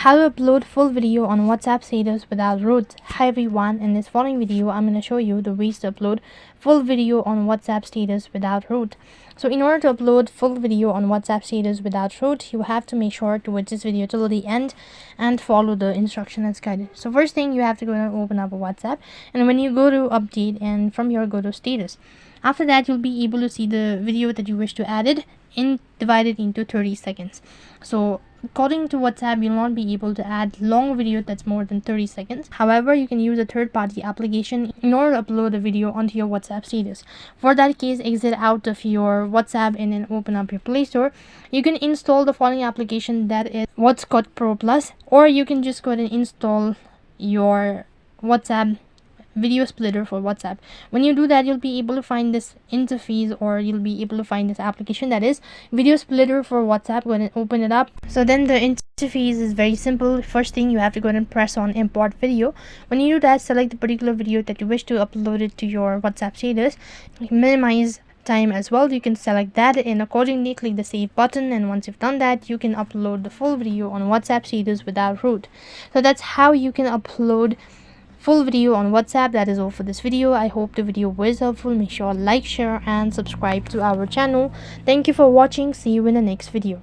How to upload full video on WhatsApp status without root. Hi everyone, in this following video I'm going to show you the ways to upload full video on WhatsApp status without root. So in order to upload full video on WhatsApp status without root, you have to make sure to watch this video till the end and follow the instruction as guided. So first thing, you have to go and open up a WhatsApp, and when you go to update, and from here go to status. After that, you'll be able to see the video that you wish to add it in divided into 30 seconds. So according to WhatsApp, you'll not be able to add long video that's more than 30 seconds. However, you can use a third-party application in order to upload a video onto your WhatsApp status. For that case, exit out of your WhatsApp and then open up your Play Store. You can install the following application, that is WhatsApp Pro Plus, or you can just go ahead and install your WhatsApp video splitter for WhatsApp. When you do that, you'll be able to find this interface, or you'll be able to find this application, that is video splitter for WhatsApp. Go ahead and open it up. So then the interface is very simple. First thing, you have to go ahead and press on import video. When you do that, select the particular video that you wish to upload it to your WhatsApp status. Minimize time as well, you can select that, and accordingly click the save button. And once you've done that, you can upload the full video on WhatsApp status without root. So that's how you can upload full video on WhatsApp. That is all for this video. I hope the video was helpful. Make sure to like, share and subscribe to our channel. Thank you for watching. See you in the next video.